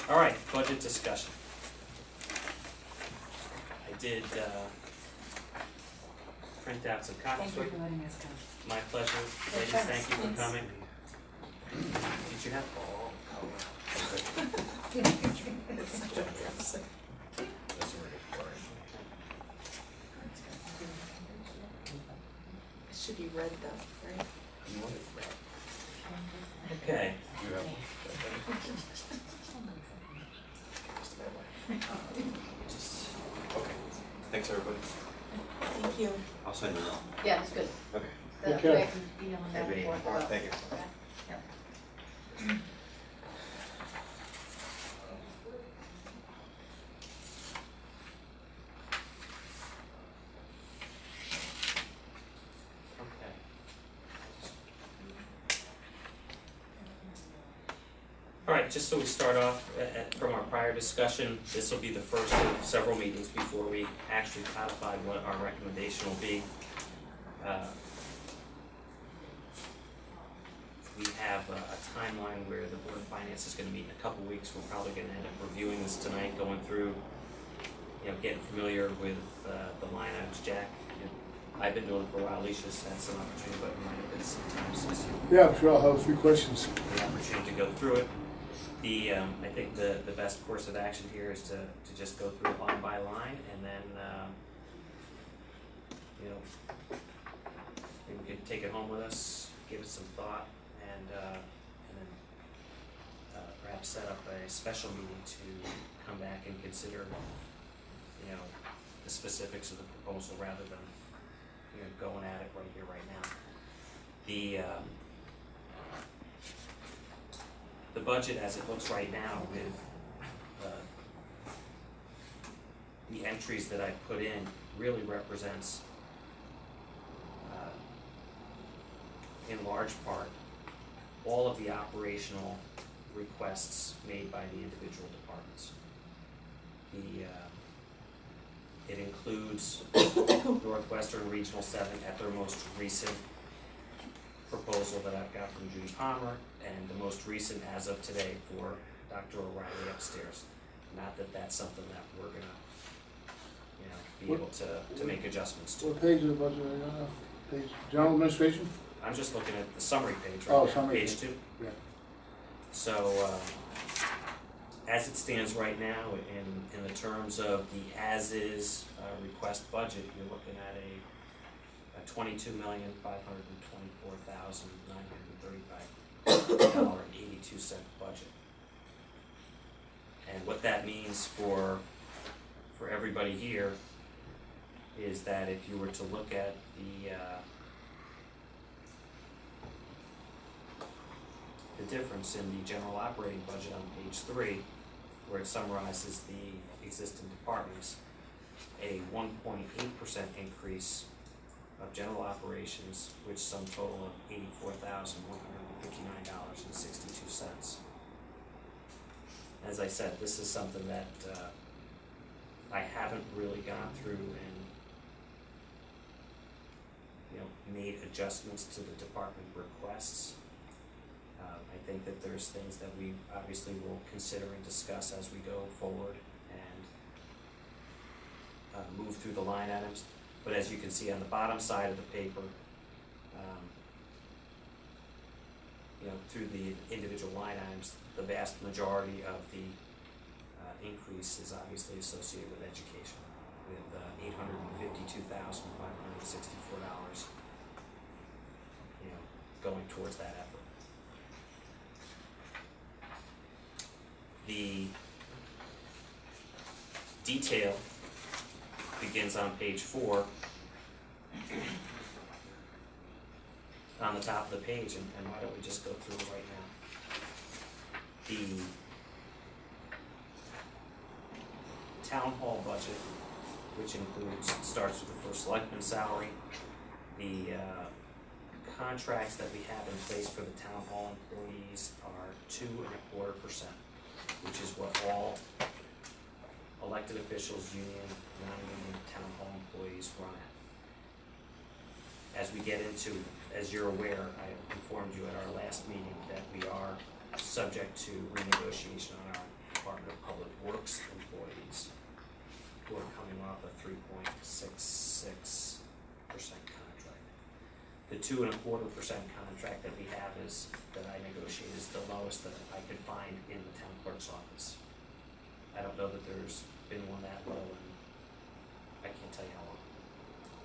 All right, budget discussion. I did print out some copies Thank for you for you. letting us come. My pleasure. Ladies, thanks. thank you for Thanks. coming. Did you have all? It should be red though, right? Okay. You have one? Just- Okay. Thanks, everybody. Thank you. I'll send you one. Yeah, it's good. Okay. That Okay. way I can email them back and forth All right, about. thank you. Okay. Yep. Okay. All right, just so we start off from our prior discussion, this will be the first of several meetings before we actually codify what our recommendation will be. We have a timeline where the Board of Finance is gonna meet in a couple weeks. We're probably gonna end up reviewing this tonight, going through, getting familiar with the line items. Jack, I've been doing it for a while. Alicia's had some opportunity, but it might have been some time since you Yeah, I'm sure I'll have a few questions. the opportunity to go through it. I think the best course of action here is to just go through it line by line, and then, maybe we could take it home with us, give it some thought, and then perhaps set up a special meeting to come back and consider, the specifics of the proposal rather than, going at it right here, right now. The budget as it looks right now with the entries that I put in really represents in large part all of the operational requests made by the individual departments. It includes Northwestern Regional 7 at their most recent proposal that I've got from Judy Palmer, and the most recent as of today for Dr. O'Reilly upstairs. Not that that's something that we're gonna, be able to make adjustments to. What page of the budget are you on? Page, general administration? I'm just looking at the summary page Oh, right now, summary page page. 2. Yeah. So, as it stands right now, in the terms of the as-is request budget, you're looking at a $22,524,935.82 budget. And what that means for everybody here is that if you were to look at the difference in the general operating budget on page 3, where it summarizes the existing departments, a 1.8% increase of general operations, which sum total of $84,159.62. As I said, this is something that I haven't really gone through and made adjustments to the department requests. I think that there's things that we obviously will consider and discuss as we go forward and move through the line items. But as you can see on the bottom side of the paper, through the individual line items, the vast majority of the increase is obviously associated with education, with $852,564, going towards that effort. The detail begins on page 4, on the top of the page, and why don't we just go through it right now. The town hall budget, which starts with the first selectman's salary, the contracts that we have in place for the town hall employees are 2.25%, which is what all elected officials, union, non-union town hall employees run at. As we get into, as you're aware, I informed you at our last meeting that we are subject to renegotiation on our department off a 3.66% contract. The 2.25% contract that we have is, that I negotiate, is the lowest that I could find in the town clerk's office. I don't know that there's been one that low, and I can't tell you how long.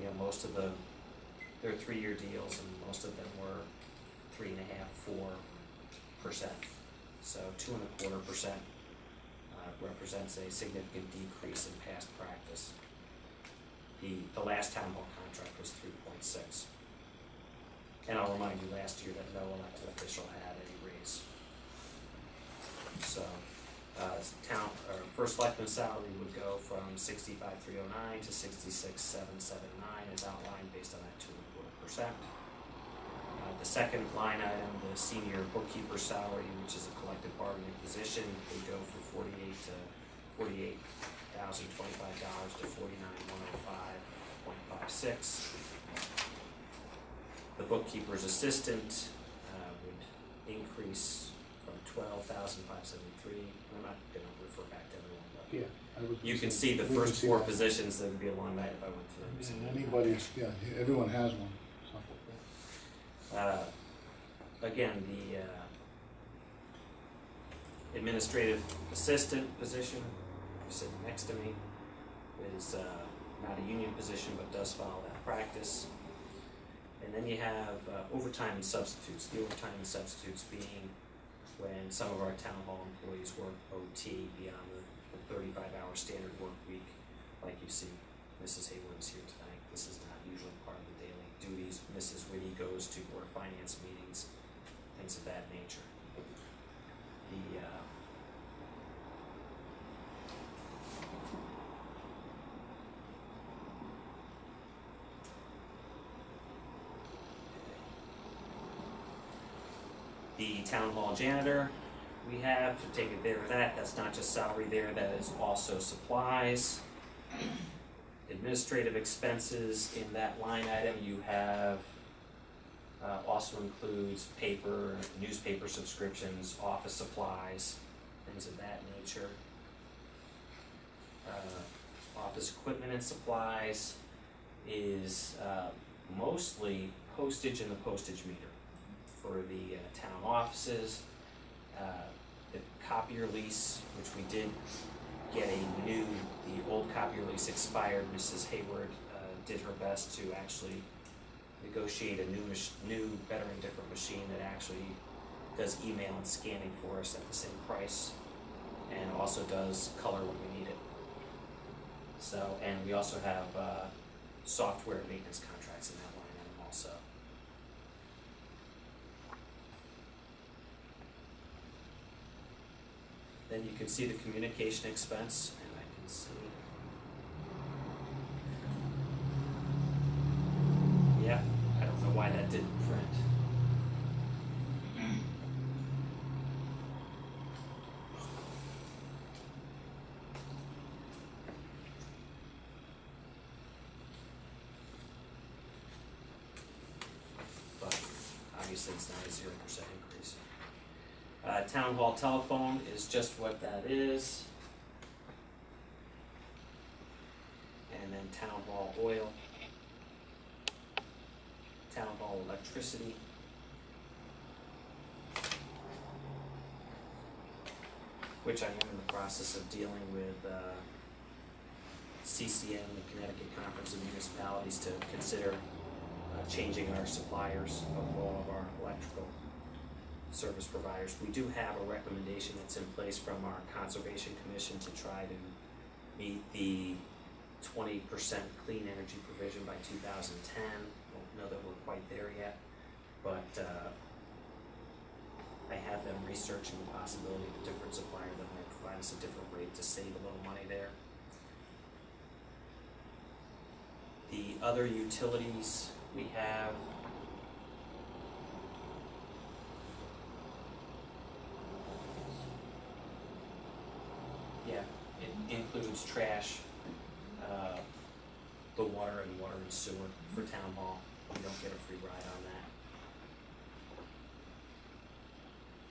You know, most of they're 3-year deals, and most of them were 3.5–4%. So 2.25% represents a significant decrease in past practice. The last town hall contract was 3.6. And I'll remind you, last year that no elected official had any raise. So, first selectman's salary would go from $65,309 to $66,779 as outlined based on that 2.25%. The second line item, the senior bookkeeper salary, which is a collective bargaining position, would go from $48,025 to $49,105.56. The bookkeeper's assistant would increase from $12,573. I'm not gonna refer back to everyone, but Yeah. you can see the we first can see 4 that. positions. That would be a long night if I went through them. And anybody's, yeah, everyone has one, so. Again, the administrative assistant position, sitting next to me, is not a union position but does follow that practice. And then you have overtime and substitutes. The overtime and substitutes being when some of our town hall employees work OT beyond the 35-hour standard work week, like you see Mrs. Hayward is here tonight. This is not usually part of the daily duties. Mrs. Whitty goes to board of finance meetings, things of that nature. The town hall janitor, we have to take it there with that. That's not just salary there, that is also supplies. Administrative expenses in that line item you have also includes paper, newspaper subscriptions, office supplies, things of that nature. Office equipment and supplies is mostly postage and the postage meter for the town offices. The copier lease, which we did get the old copier lease expired. Mrs. Hayward did her best to actually negotiate a new, better and different machine that actually does email and scanning for us at the same price, and also does color when we need it. So, and we also have software maintenance contracts in that line item also. Then you can see the communication expense, and I can see. Yeah, I don't know why that didn't print. But obviously it's not a 0% increase. Town hall telephone is just what that is. And then town hall oil. Town hall electricity. Which I am in the process of dealing with CCM, the Connecticut Conference of Municipalities, to consider changing our suppliers of all of our electrical service providers. We do have a recommendation that's in place from our Conservation Commission to try to meet the 20% clean energy provision by 2010. Don't know that we're quite there yet, but I have them researching the possibility of a different supplier that might provide us a different rate to save a little money there. The other utilities we have, yeah, it includes trash, the water and sewer for town hall. We don't get a free ride on that.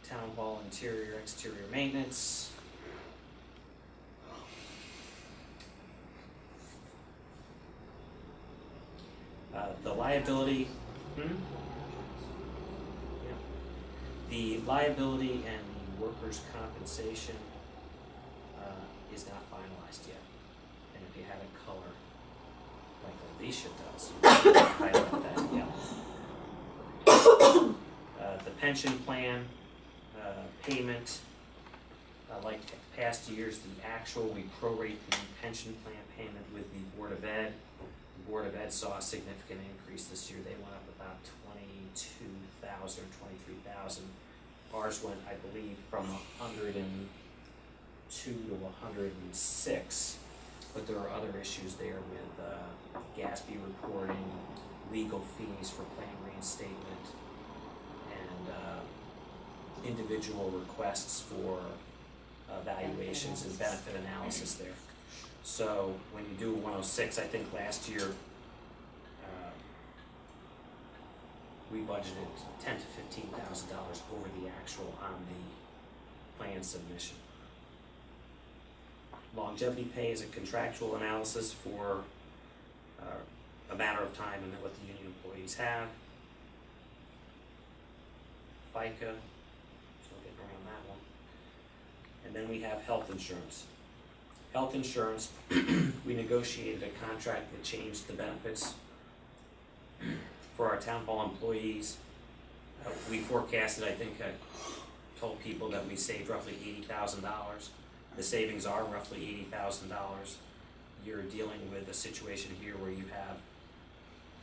Town hall interior, exterior maintenance. The liability, yeah. The liability and the workers' compensation, is not finalized yet. And if you had a color like Alicia does, you can highlight that yellow. The pension plan, payment, like past years, the actual, we prorate the pension plan payment with the Board of Ed. The Board of Ed saw a significant increase this year. They went up about 22,000 or 23,000. Ours went, I believe, from 102 to 106. But there are other issues there with GASB reporting, legal fees for plan reinstatement, and individual requests for valuations and benefit analysis there. So when you do 106, I think last year we budgeted $10,000 to $15,000 over the actual on the plan submission. Longevity pay is a contractual analysis for a matter of time and what the union employees have. FICA, still getting around that one. And then we have health insurance. Health insurance, we negotiated a contract that changed the benefits for our town hall employees. We forecasted, I think, I told people that we saved roughly $80,000. The savings are roughly $80,000. You're dealing with a situation here where you have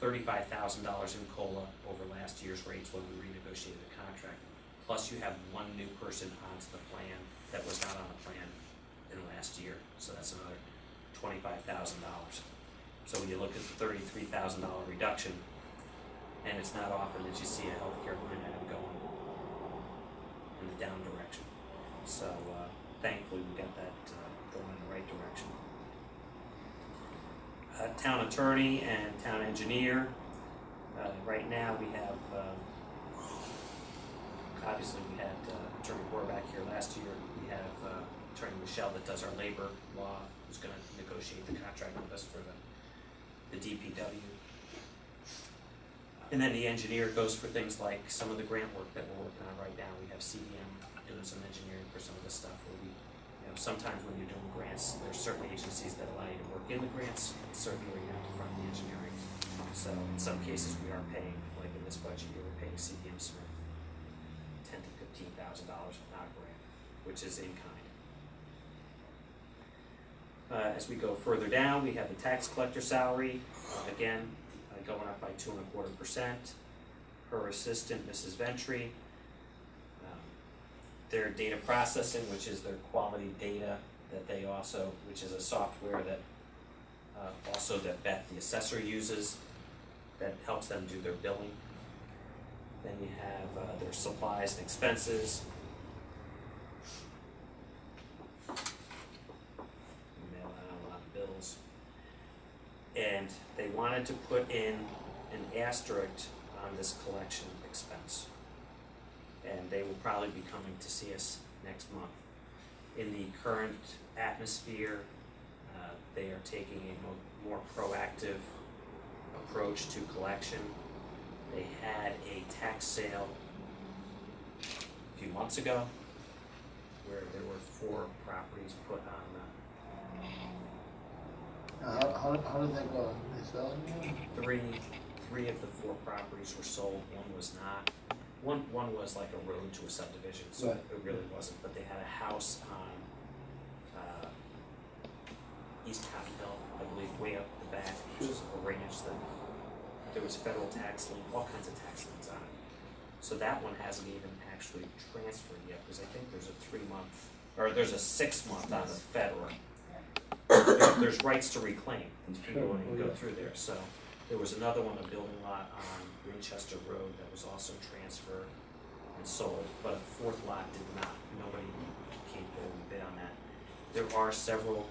$35,000 in COLA over last year's rates when we renegotiated the contract. Plus you have one new person onto the plan that was not on the plan in last year. So that's another $25,000. So when you look at the $33,000 reduction, and it's not often that you see a healthcare line item going in the down direction. So thankfully we got that going in the right direction. Town attorney and town engineer. Right now we have, obviously we had Attorney Horvath here last year. We have Attorney Michelle that does our labor law, who's going to negotiate the contract with us for the DPW. And then the engineer goes for things like some of the grant work that we're working on right now. We have CDM doing some engineering for some of this stuff where we, sometimes when you're doing grants, there's certain agencies that allow you to work in the grants, certainly where you have to fund the engineering. So in some cases we are paying, like in this budget year, we're paying CDM Smith $10,000 to $15,000 without a grant, which is in kind. As we go further down, we have the tax collector salary, again, going up by 2.25%. Her assistant, Mrs. Ventry, their data processing, which is their quality data that they also, which is a software that also that Beth, the assessor, uses that helps them do their billing. Then you have their supplies and expenses. Mail out a lot of bills. And they wanted to put in an asterisk on this collection expense. And they will probably be coming to see us next month. In the current atmosphere, they are taking a more proactive approach to collection. They had a tax sale a few months ago where there were 4 properties put on How did that go? They selling one? three of the 4 properties were sold, one was not. One was like a road to a subdivision, so Right. it really wasn't, but they had a house on East Cotton Hill, I believe, way up the back, which is a ranch that there was federal tax lien, all kinds of tax liens on it. So that one hasn't even actually transferred yet, because I think there's a 3-month, or there's a 6-month on the federal. There's rights to reclaim, and people when you go through there, so. There was another one, a building lot on Winchester Road that was also transferred and sold, but a 4th lot did not. Nobody came forward and bid on that. There are several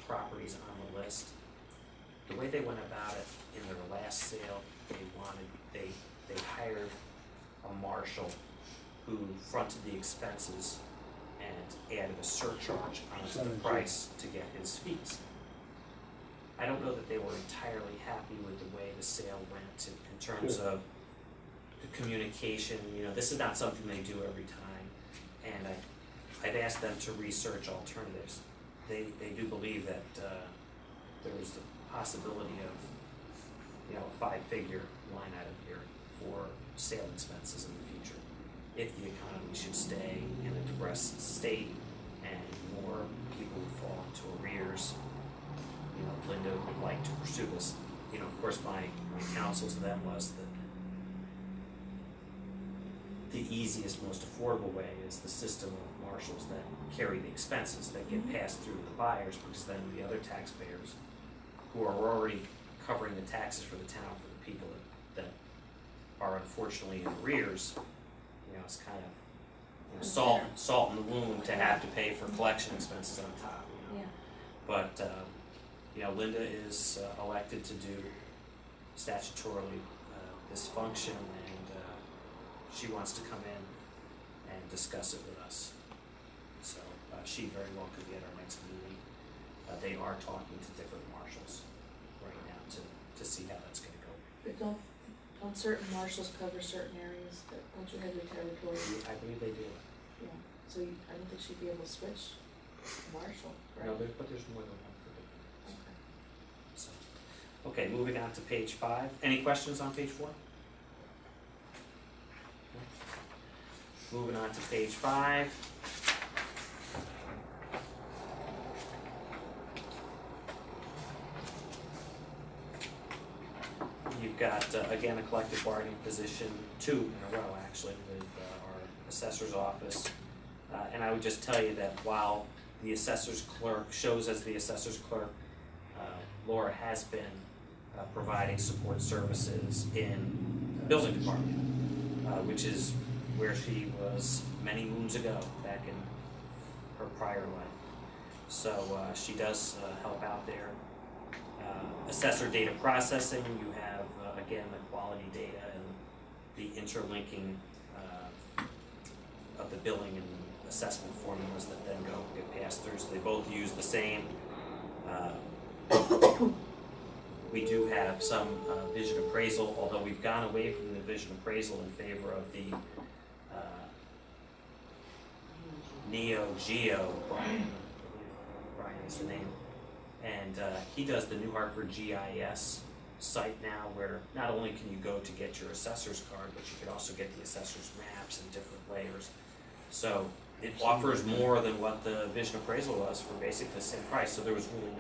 properties on the list. The way they went about it in their last sale, they hired a marshal who fronted the expenses and added a surcharge onto the price to get his fees. I don't know that they were entirely happy with the way the sale went in terms Sure. of the communication, this is not something they do every time. And I've asked them to research alternatives. They do believe that, there's the possibility of, a 5-figure line item here for sale expenses in the future. If the economy should stay in a depressed state and more people would fall into arrears, Linda would like to pursue this. Of course, my counsel to them was that the easiest, most affordable way is the system of marshals that carry the expenses, that get passed through to the buyers, because then the other taxpayers who are already covering the taxes for the town for the people that are unfortunately in arrears, it's kind of salt in the wound to have to pay for collection expenses on top. Yeah. But Linda is elected to do statutorily this function, and she wants to come in and discuss it with us. So she very well could be at our next meeting. They are talking to different marshals right now to see how that's going to go. But don't certain marshals cover certain areas, don't you have your territory? I believe they do. Yeah, so I don't think she'd be able to switch marshal, right? No, but there's more than one for different. Okay. So, okay, moving on to page 5. Any questions on page 4? Moving on to page 5. You've got, again, a collective bargaining position, 2 in a row actually, with our assessor's office. And I would just tell you that while the assessor's clerk shows as the assessor's clerk, Laura has been providing support services in the building department, which is where she was many moons ago, back in her prior life. So she does help out there. Assessor data processing, you have, again, the quality data and the interlinking of the billing and assessment formulas that then get passed through, so they both use the same. We do have some vision appraisal, although we've gone away from the vision appraisal in favor of the Neo-Geo, Brian is the name. And he does the New Hartford GIS site now, where not only can you go to get your assessor's card, but you can also get the assessor's maps in different layers. So it offers more than what the vision appraisal was for basically the same price, so there was really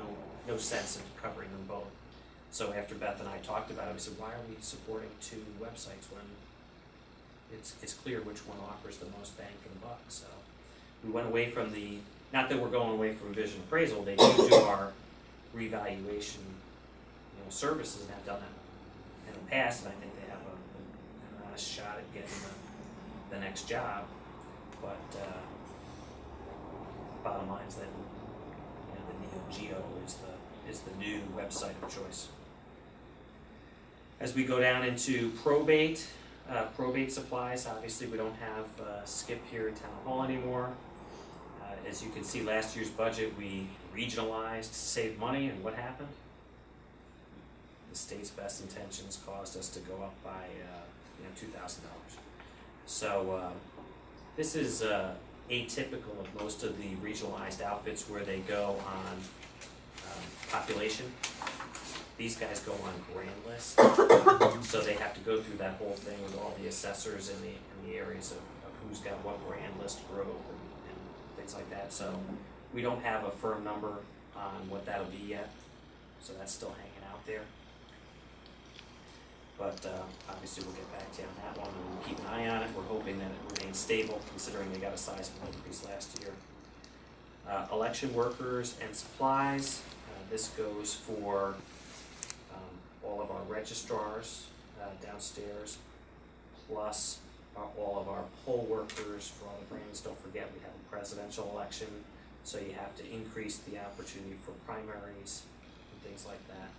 no sense in covering them both. So after Beth and I talked about it, we said, why are we supporting 2 websites when it's clear which one offers the most bang for the buck? So we went away from not that we're going away from vision appraisal, they do our revaluation services and have done that in the past, and I think they have an honest shot at getting the next job. But bottom line is that the Neo Geo is the new website of choice. As we go down into probate supplies, obviously we don't have Skip here at Town Hall anymore. As you can see, last year's budget we regionalized to save money, and what happened? The state's best intentions caused us to go up by $2,000. So this is atypical of most of the regionalized outfits where they go on population. These guys go on grand list, so they have to go through that whole thing with all the assessors in the areas of who's got what grand list growth and things like that. So we don't have a firm number on what that'll be yet, so that's still hanging out there. But obviously we'll get back to you on that one, and we'll keep an eye on it. We're hoping that it remains stable, considering they got a sizable increase last year. Election workers and supplies. This goes for all of our registrars downstairs, plus all of our poll workers for all the brands. Don't forget, we have a presidential election, so you have to increase the opportunity for primaries and things like that.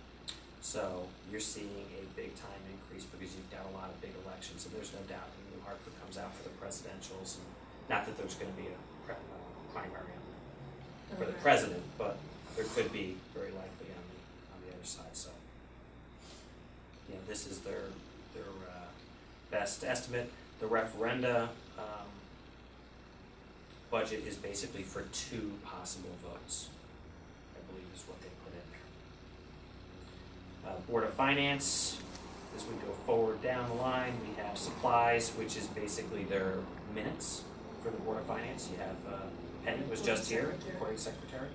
So you're seeing a big time increase because you've got a lot of big elections, and there's no doubt that New Hartford comes out for the presidentials, and not that there's going to be a primary for the president, but there could be very likely on the other side, so. You know, this is their best estimate. The referenda, budget is basically for 2 possible votes, I believe is what they put in there. Board of Finance, as we go forward down the line, we have supplies, which is basically their minutes for the Board of Finance. You have, Penny was just here, recording secretary.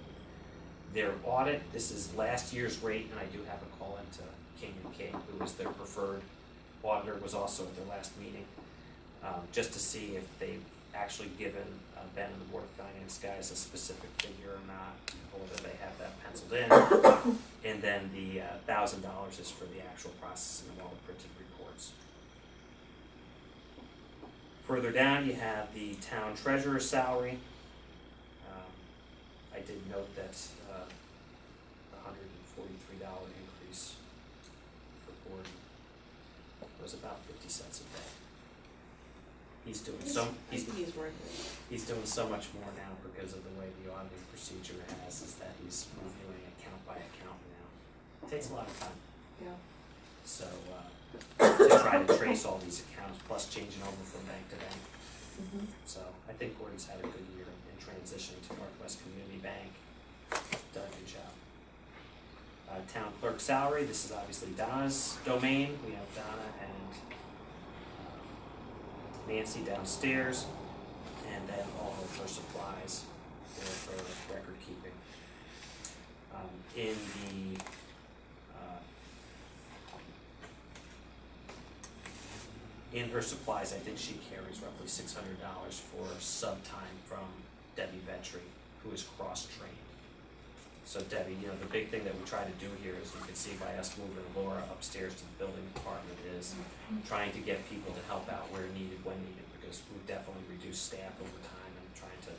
Their audit, this is last year's rate, and I do have a call into King and King, who was their preferred auditor, was also at their last meeting, just to see if they've actually given Ben and the Board of Finance guys a specific figure or not, or whether they have that penciled in. And then the $1,000 is for the actual processing of all the printed reports. Further down, you have the town treasurer's salary. I did note that the $143 increase for Gordon was about 50 cents a day. He's doing I think he's worth it. he's doing so much more now because of the way the auditing procedure has, is that he's reviewing account by account now. It takes a lot of time. Yeah. So, to try to trace all these accounts, plus changing over from bank to bank. Mm-hmm. So, I think Gordon's had a good year in transitioning to Northwest Community Bank. Done a good job. Town clerk salary, this is obviously Donna's domain. We have Donna and Nancy downstairs, and then all of her supplies for record keeping. In her supplies, I think she carries roughly $600 for sub time from Debbie Vetri, who is cross-trained. So Debbie, you know, the big thing that we try to do here, as you can see by us moving Laura upstairs to the building department, is trying to get people to help out where needed, when needed, because we've definitely reduced staff over time and trying to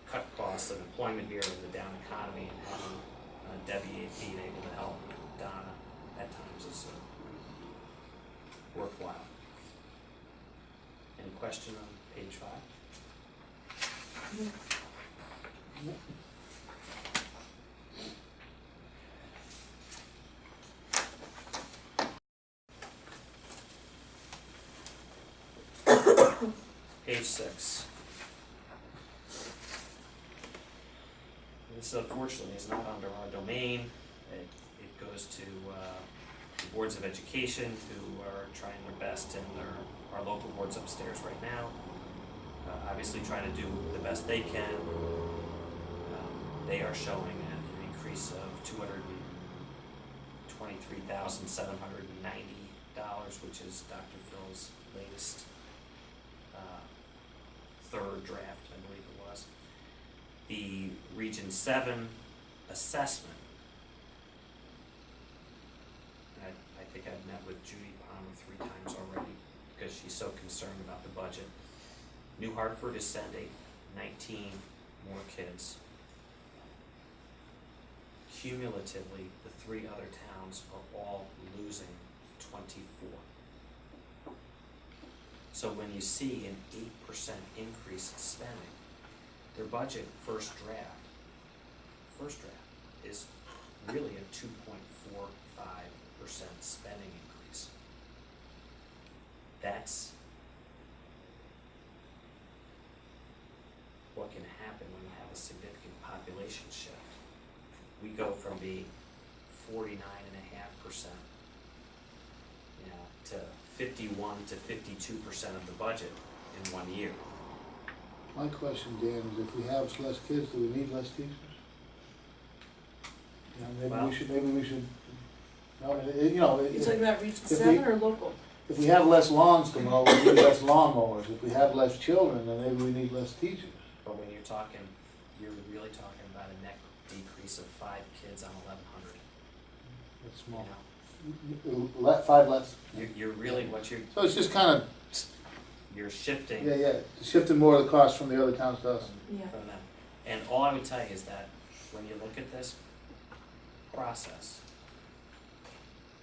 cut costs of employment here in the down economy, and having Debbie being able to help Donna at times is worthwhile. Any question on page 5? Page 6. This unfortunately is not under our domain. It goes to the boards of education, who are trying their best, and our local boards upstairs right now. Obviously trying to do the best they can. They are showing an increase of $223,790, which is Dr. Phil's latest third draft, I believe it was. The Region 7 assessment, and I think I've met with Judy Palmer 3 times already because she's so concerned about the budget. New Hartford is sending 19 more kids. Cumulatively, the 3 other towns are all losing 24. So when you see an 8% increase in spending, their budget first draft is really a 2.45% spending increase. That's what can happen when you have a significant population shift. We go from being 49.5%, you know, to 51 to 52% of the budget in 1 year. My question, Dan, is if we have less kids, do we need less teachers? You know, Well- maybe we should, no, You talking about Region we- 7 or local? if we have less lawns to mow, we need less lawnmowers. If we have less children, then maybe we need less teachers. But when you're really talking about a net decrease of 5 kids on 1,100. That's You small. know, 5 less. you're really, So it's just kind of, you're shifting shifting more of the cost from the other towns to us. Yeah. from them. And all I would tell you is that when you look at this process,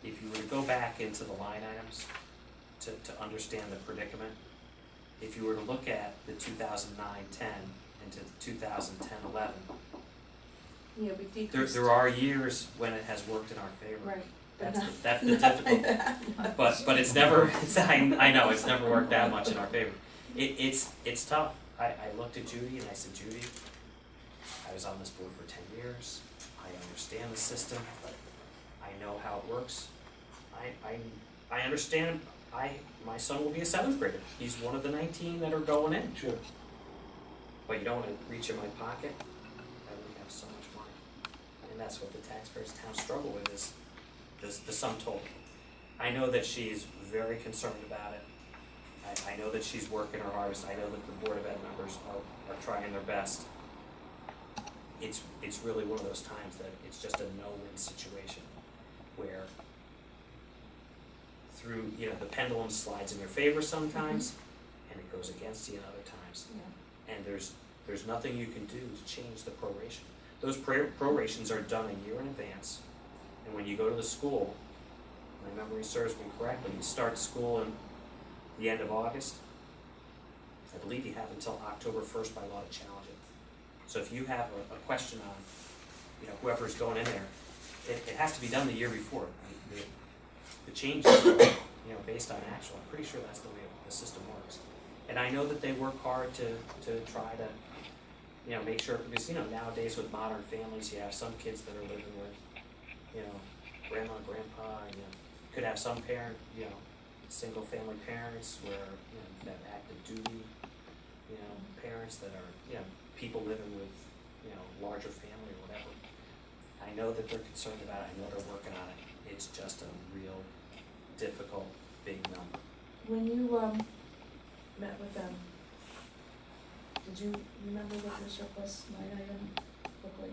if you were to go back into the line items to understand the predicament, if you were to look at the 2009-10 into the 2010-11, Yeah, we decreased. There are years when it has worked in our favor. Right. But That's not- the not difficult, by that much. but it's never, I know, it's never worked that much in our favor. It's tough. I looked at Judy and I said, Judy, I was on this board for 10 years, I understand the system, I know how it works. I understand, my son will be a 7th grader, he's one of the 19 that are going in. Sure. But you don't wanna reach in my pocket, I only have so much money. And that's what the taxpayers of town struggle with is the sum total. I know that she's very concerned about it. I know that she's working her hardest. I know that the Board of Ed members are trying their best. It's really one of those times that it's just a no-win situation where through, the pendulum slides in your favor sometimes and it goes against you in other times. Yeah. And there's nothing you can do to change the proration. Those prorations are done a year in advance. And when you go to the school, my memory serves me correctly, you start school in the end of August. I believe you have until October 1st by law to challenge it. So if you have a question on, whoever's going in there, it has to be done the year before. The changes, based on actual, I'm pretty sure that's the way the system works. And I know that they work hard to try to, make sure, because, nowadays with modern families, you have some kids that are living with, grandma, grandpa, and, could have some parent, single family parents where, that active duty, parents that are, people living with, larger family or whatever. I know that they're concerned about it, I know they're working on it. It's just a real difficult, big number. When you, met with them, did you remember what your surplus line item looked like?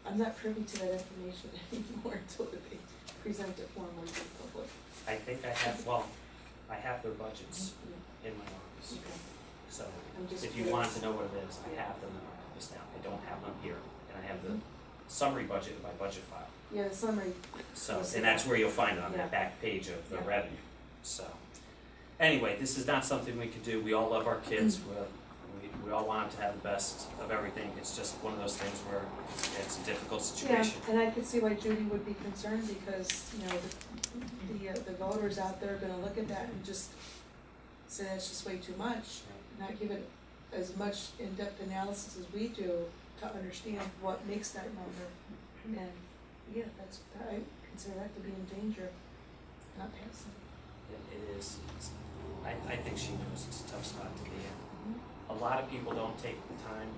I'm not privy to that information anymore until they present it formally to the public. I think I have their budgets in my office. Okay. So I'm just if you want to curious. know what it is, I have them in my office now. I don't have them here. And I have the summary budget in my budget file. Yeah, the summary. So, You'll see and that's that. where you'll find it on Yeah. that back page of the Yeah. revenue. So, anyway, this is not something we could do. We all love our kids. We all want them to have the best of everything. It's just one of those things where it's a difficult Yeah, situation. and I could see why Judy would be concerned because, the voters out there are gonna look at that and just say that's just way too much. Not give it as much in-depth analysis as we do to understand what makes that number. And, yeah, I consider that to be in danger, of not passing. It is. I think she knows it's a tough spot to be in. A lot of people don't take the time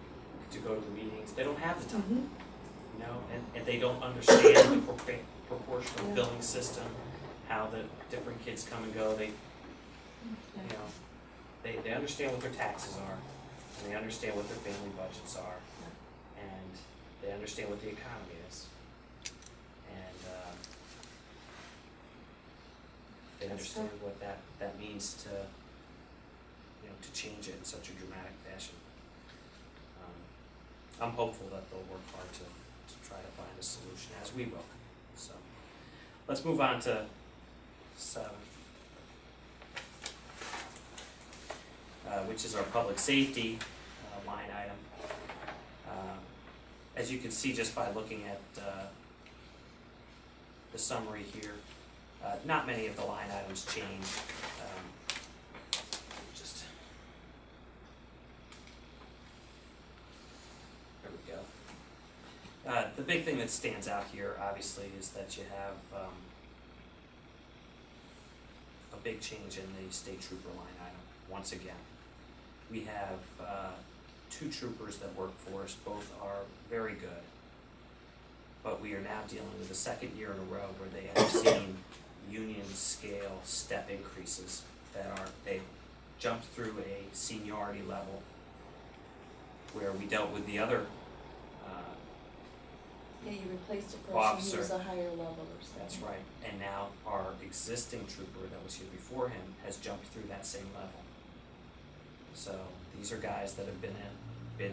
to go to the meetings. They don't have the time, and they don't understand the proportional Yeah. billing system, how the different kids come and go. They understand what their taxes are, and they understand what their family budgets are, and they understand what the economy is. And they understand what that means to change it in such a dramatic fashion. I'm hopeful that they'll work hard to try to find a solution, as we will. So, let's move on to 7, which is our public safety line item. As you can see just by looking at the summary here, not many of the line items change. There we go. The big thing that stands out here, obviously, is that you have a big change in the state trooper line item. Once again, we have 2 troopers that work for us. Both are very good, but we are now dealing with the second year in a row where they have seen union scale step increases they've jumped through a seniority level where we dealt with the other Yeah, you replaced a Officer. person who was a higher level or something. That's right. And now our existing trooper that was here before him has jumped through that same level. So these are guys that have been in,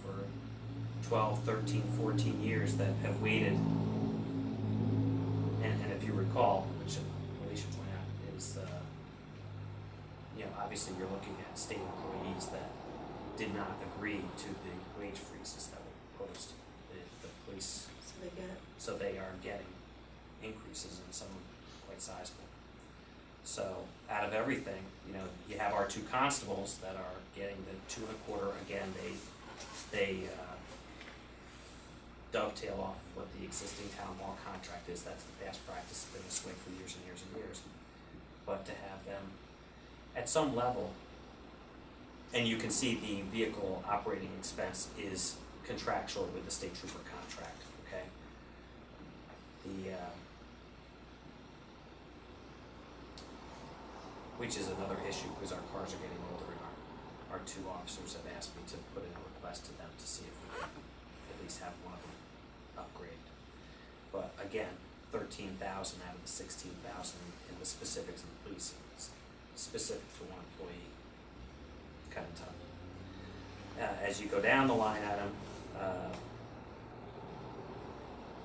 for 12, 13, 14 years that have waited. And if you recall, which Alicia pointed out, is, obviously you're looking at state employees that did not agree to the wage freezes that were proposed. The police, So they get it. so they are getting increases and some quite sizable. So out of everything, you know, you have our two constables that are getting the 2.25. Again, they dovetail off of what the existing town hall contract is. That's the past practice, it's been this way for years and years and years. But to have them at some level, and you can see the vehicle operating expense is contractual with the state trooper contract, okay? Which is another issue, because our cars are getting older, and our two officers have asked me to put in a request to them to see if we can at least have one of them upgrade. But again, 13,000 out of the 16,000 in the specifics of the police is specific to one employee. Kind of tough. As you go down the line item,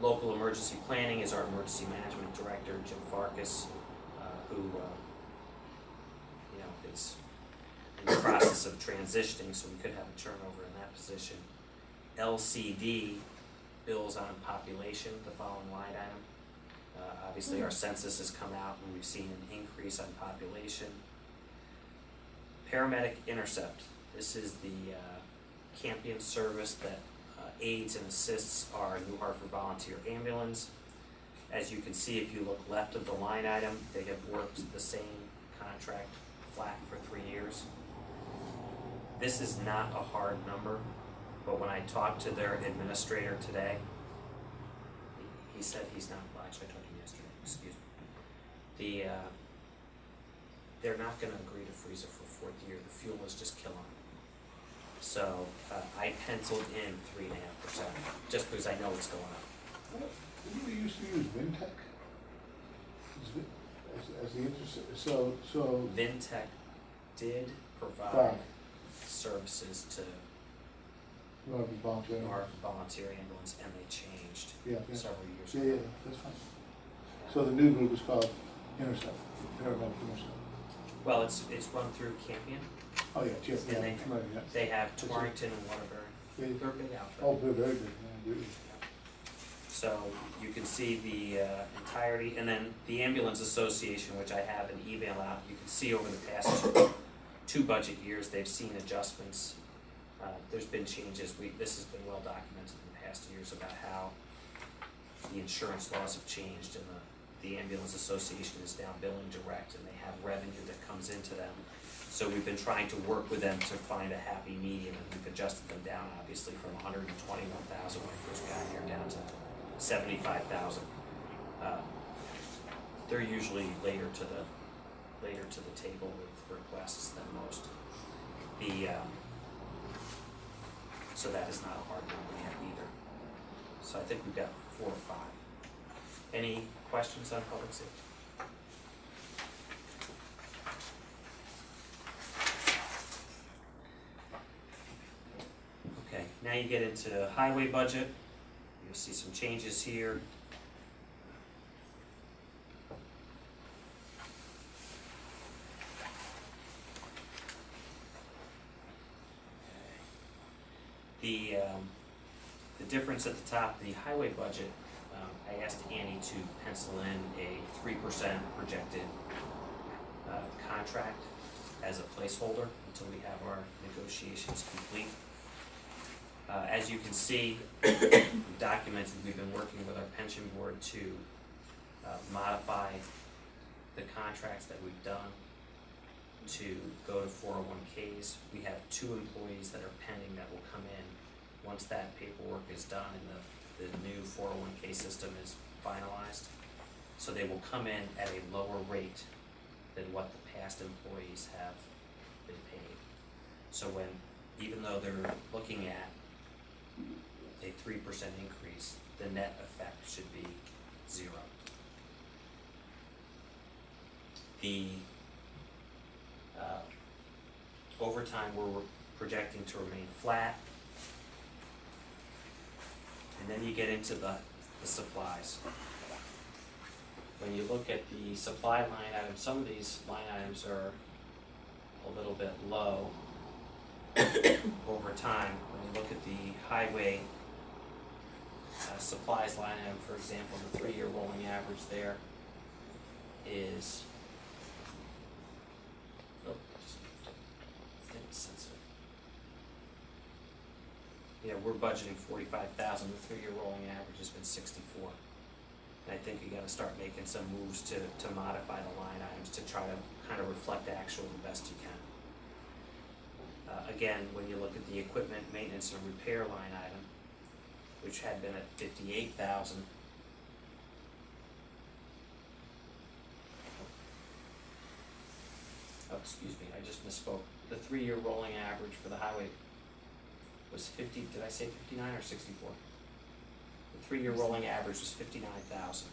local emergency planning is our emergency management director, Jim Farkas, who is in the process of transitioning, so we could have a turnover in that position. LCD, bills on population, the following line item. Obviously, our census has come out and we've seen an increase on population. Paramedic Intercept, this is the Campion service that aids and assists our New Hartford Volunteer Ambulance. As you can see, if you look left of the line item, they have worked the same contract flat for 3 years. This is not a hard number, but when I talked to their administrator today, he said he's not, well, actually I talked to him yesterday, excuse me. They're not gonna agree to freeze it for a 4th year, the fuel is just killing them. So, I penciled in 3.5%, just because I know it's going up. Didn't we used to use Vintech? As the interest, so. Vintech did provide Fine. services to You want to be volunteering? our volunteer ambulance, and they changed Yeah, yeah. several years Yeah, ago. yeah, that's fine. So the new group is called Intercept, Paramedic Intercept. Well, it's run through Campion. Oh, yeah, Jeff, And yeah, they- familiar, yeah. They have Torrington and Waterbury. Yeah. They're a big outfit. Oh, they're very good, yeah, really. So you can see the entirety, and then the Ambulance Association, which I have an email out, you can see over the past two budget years, they've seen adjustments. There's been changes, this has been well documented in the past years about how the insurance laws have changed, and the Ambulance Association is now billing direct, and they have revenue that comes into them. So we've been trying to work with them to find a happy medium, and we've adjusted them down, obviously, from 121,000 when I first got here, down to 75,000. They're usually later to the table with requests than most. So that is not a hard number yet either. So I think we've got 4 or 5. Any questions on public safety? Okay, now you get into highway budget. You'll see some changes here. The difference at the top, the highway budget, I asked Annie to pencil in a 3% projected contract as a placeholder until we have our negotiations complete. As you can see, we've documented, we've been working with our pension board to modify the contracts that we've done to go to 401ks. We have 2 employees that are pending that will come in once that paperwork is done and the new 401k system is finalized. So they will come in at a lower rate than what the past employees have been paid. So even though they're looking at a 3% increase, the net effect should be 0. The overtime we're projecting to remain flat. And then you get into the supplies. When you look at the supply line items, some of these line items are a little bit low over time, when you look at the highway supplies line item, for example, the 3-year rolling average there is, sensitive. Yeah, we're budgeting 45,000, the 3-year rolling average has been 64. And I think you gotta start making some moves to modify the line items to try to kind of reflect actual the best you can. Again, when you look at the equipment maintenance and repair line item, which had been at 58,000. Oh, excuse me, I just misspoke. The 3-year rolling average for the highway was 50, did I say 59 or 64? The 3-year rolling average was 59,000.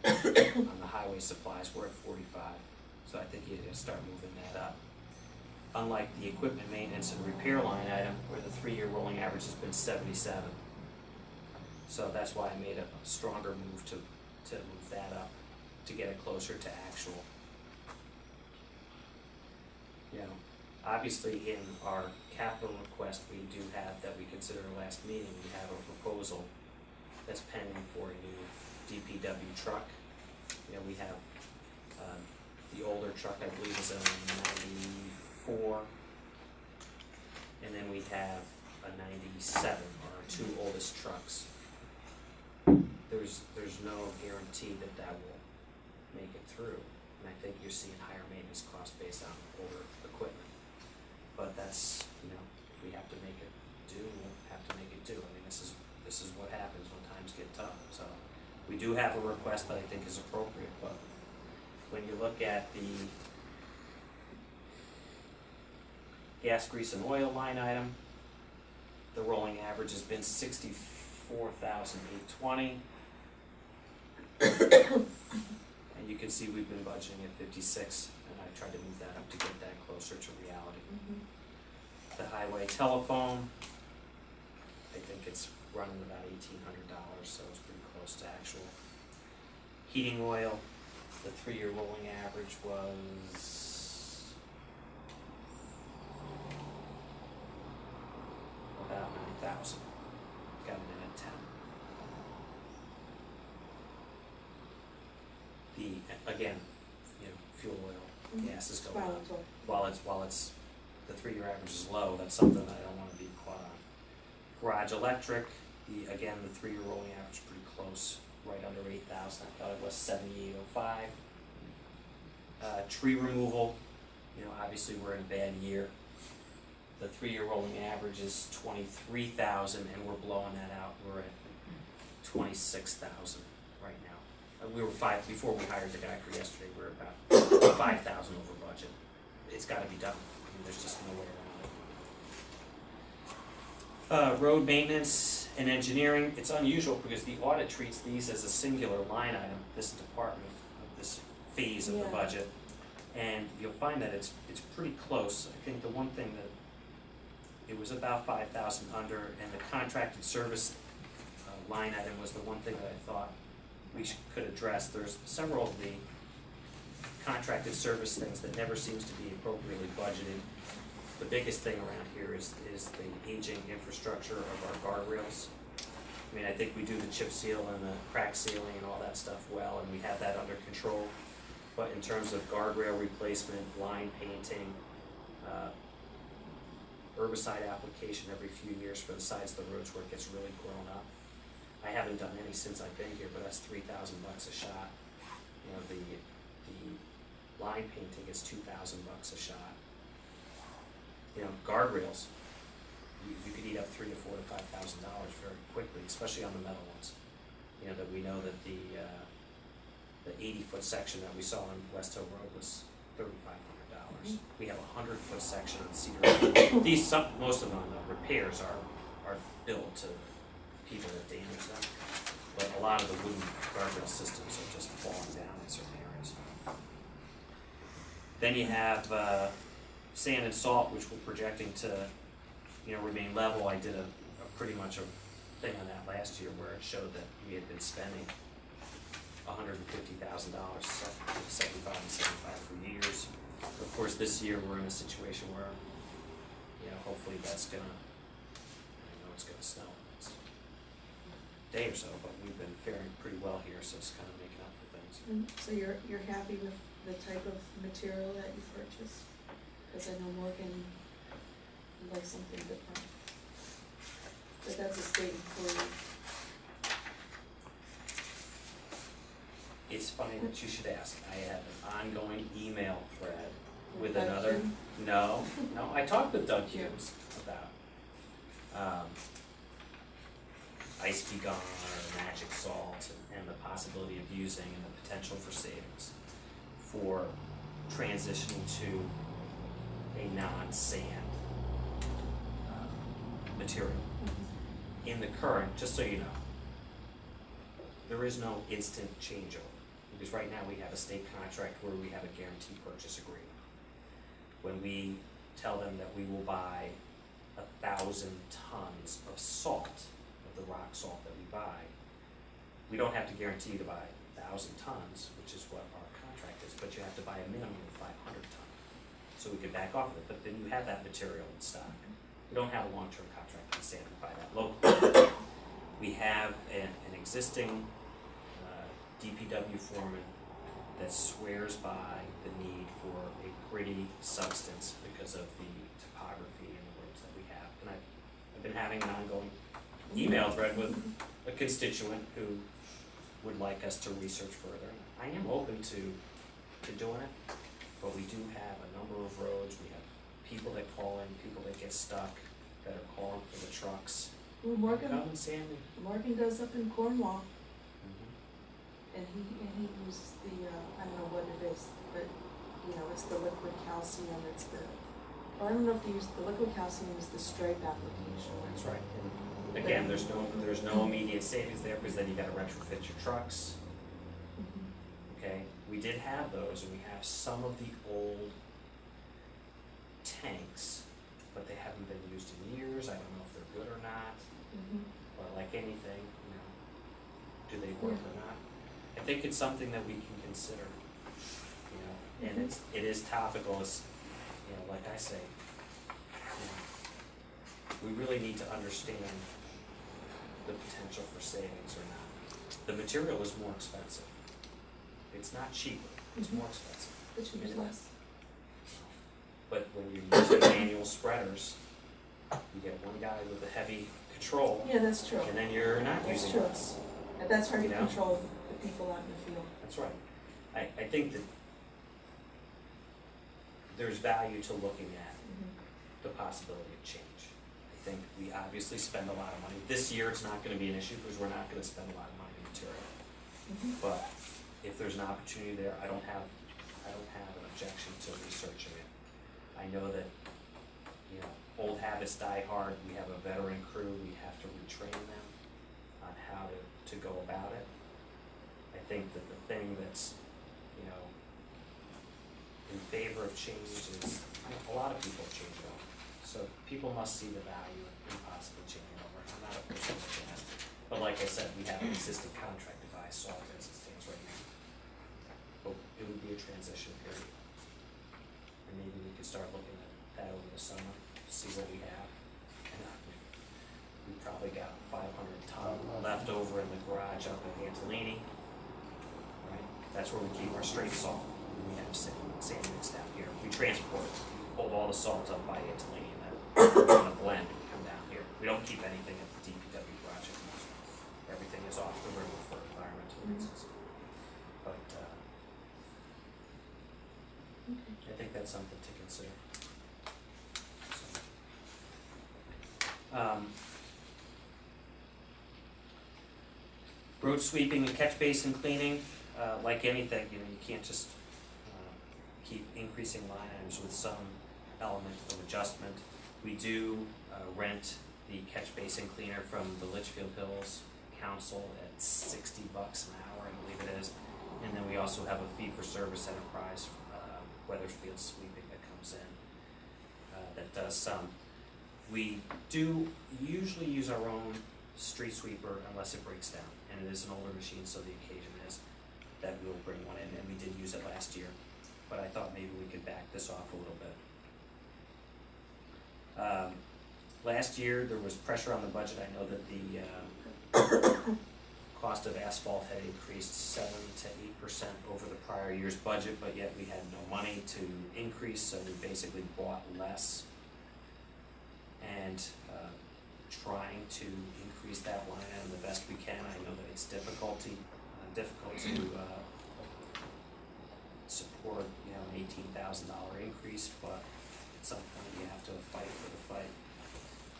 On the highway supplies, we're at 45, so I think you gotta start moving that up. Unlike the equipment maintenance and repair line item, where the 3-year rolling average has been 77. So that's why I made a stronger move to move that up, to get it closer to actual. You know, obviously in our capital request, we do have, that we considered last meeting, we have a proposal that's pending for a new DPW truck. You know, we have, the older truck, I believe, is a 94, and then we have a 97, our 2 oldest trucks. There's no guarantee that that will make it through, and I think you're seeing higher maintenance costs based on older equipment. But that's, you know, if we have to make it do, we'll have to make it do. I mean, this is what happens when times get tough. So we do have a request that I think is appropriate, but when you look at the gas, grease, and oil line item, the rolling average has been 64,820. And you can see we've been budgeting at 56, and I tried to move that up to get that closer to reality. The highway telephone, I think it's running about $1,800, so it's pretty close to actual. Heating oil, the 3-year rolling average was about 9,000. Got it in at 10. Again, you know, fuel oil, gas is going up. While it's the 3-year average is low, that's something I don't want to be caught on. Garage electric, the 3-year rolling average is pretty close, right under 8,000. I thought it was 7,805. Tree removal, you know, obviously we're in a bad year. The 3-year rolling average is 23,000, and we're blowing that out. We're at 26,000 right now. We were before we hired the guy for yesterday. We were about 5,000 over budget. It's got to be done. I mean, there's just no way around it. Road maintenance and engineering. It's unusual because the audit treats these as a singular line item. This department, this phase of the budget, and you'll find that it's pretty close. I think the one thing that it was about 5,000 under, and the contracted service line item was the one thing that I thought we could address. There's several of the contracted service things that never seems to be appropriately budgeted. The biggest thing around here is the aging infrastructure of our guardrails. I mean, I think we do the chip seal and the crack sealing and all that stuff well, and we have that under control. But in terms of guardrail replacement, line painting, herbicide application every few years for the sides of the roads where it gets really grown up. I haven't done any since I've been here, but that's $3,000 a shot. You know, the line painting is $2,000 a shot. You know, guardrails, you could eat up $3,000 to $4,000 to $5,000 very quickly, especially on the metal ones. You know, that we know that the 80-foot section that we saw on West Hill Road was $3,500. We have a 100-foot section on Cedar Road. Most of them, the repairs are billed to people that damage them, but a lot of the wooden guardrail systems are just falling down in certain areas. Then you have sand and salt, which we're projecting to, you know, remain level. I did a pretty much a thing on that last year where it showed that we had been spending $150,000, 75 and 75 for years. Of course, this year we're in a situation where, you know, hopefully hopefully that's gonna, I know it's gonna snow next day or so, but we've been faring pretty well here, so it's kind of making up for things. So you're happy with the type of material that you purchased? Cause I know Morgan would like something different. But that's a state employee. It's funny that you should ask. I have an ongoing email thread with Doug another. Hume? No, I talked with Doug Hughes about ice be gone or magic salt and the possibility of using and the potential for savings for transitioning to a non-sand material. In the current, just so you know, there is no instant changeover, because right now we have a state contract where we have a guaranteed purchase agreement. When we tell them that we will buy 1,000 tons of salt, of the rock salt that we buy, we don't have to guarantee you to buy 1,000 tons, which is what our contract is, but you have to buy a minimum of 500 tons. So we could back off of it, but then you have that material in stock. We don't have a long-term contract with sand to buy that locally. We have an existing DPW foreman that swears by the need for a gritty substance because of the topography and the roads that we have. And I've been having an ongoing email thread with a constituent who would like us to research further. I am open to doing it, but we do have a number of roads. We have people that call in, people that get stuck, that are calling for the trucks. Well, Come and sand me. Morgan does up in Cornwall, Mhm. and he uses the, I don't know what it is, but, you know, it's the liquid calcium, it's the, or I don't know if they use, the liquid calcium is the stripe application. That's right. And again, there's no immediate savings there, because then you gotta retrofit your trucks, okay? We did have those, and we have some of the old tanks, but they haven't been used in years. I don't know if they're good or not, but like anything, you know, do they work or not? I think it's something that we can consider, you know, and it is topical, it's, you know, like I say, you know, we really need to understand the potential for savings or not. The material is more expensive. It's not cheaper, it's more expensive. But you use less. But when you're using manual spreaders, you get one guy with a heavy control, Yeah, that's true. and then you're not That's using true. less. And that's hard to You know? control the people out in the field. That's right. I think that there's value to looking at the possibility of change. I think we obviously spend a lot of money. This year it's not gonna be an issue because we're not gonna spend a lot of money in material. But if there's an opportunity there, I don't have an objection to researching it. I know that, you know, old habits die hard. We have a veteran crew, we have to retrain them on how to go about it. I think that the thing that's, you know, in favor of change is, you know, a lot of people change over. So people must see the value in possibly changing over. I'm not a person that can. But like I said, we have an existing contract to buy salt as it stands right now. But it would be a transition period. And maybe we could start looking at that over the summer, see what we have. And we probably got 500 ton left over in the garage up in Antolini. Right? That's where we keep our straight salt. We have sand mixed out here. We transport it. We hold all the salt up by Antolini and then on a blend and come down here. We don't keep anything at the DPW project. Everything is off the river for environmental reasons. But I think that's something to consider. So, road sweeping and catch basin cleaning, like anything, you know, you can't just keep increasing line items with some element of adjustment. We do rent the catch basin cleaner from the Litchfield Hills Council at $60 an hour, I believe it is. And then we also have a fee-for-service enterprise, Weathersfield Sweeping, that comes in, that does some. We do usually use our own street sweeper unless it breaks down, and it is an older machine, so the occasion is that we'll bring one in, and we did use it last year. But I thought maybe we could back this off a little bit. Last year, there was pressure on the budget. I know that the cost of asphalt had increased 7 to 8% over the prior year's budget, but yet we had no money to increase, so we basically bought less. And trying to increase that line item the best we can. I know that it's difficult to support, you know, an $18,000 increase, but at some point you have to fight for the fight.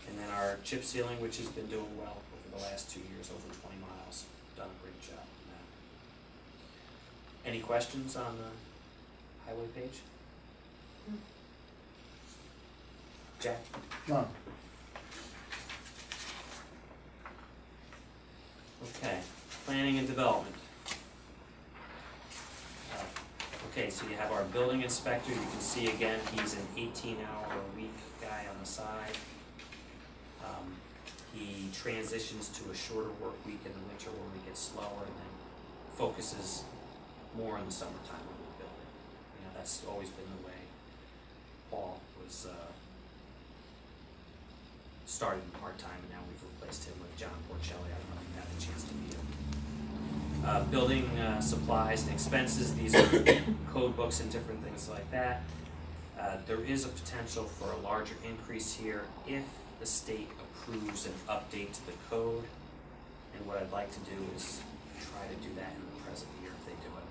And then our chip sealing, which has been doing well over the last 2 years, over 20 miles, done a great job on that. Any questions on the highway page? Jack? None. Okay, planning and development. Okay, so you have our building inspector. You can see again, he's an 18-hour-a-week guy on the side. He transitions to a shorter work week in the winter when we get slower, and then focuses more in the summertime on the building. You know, that's always been the way Paul was started in part-time, and now we've replaced him with John Porcelli. I don't know if you had a chance to meet him. Building supplies and expenses, these are code books and different things like that. There is a potential for a larger increase here if the state approves an update to the code. And what I'd like to do is try to do that in the present year if they do it.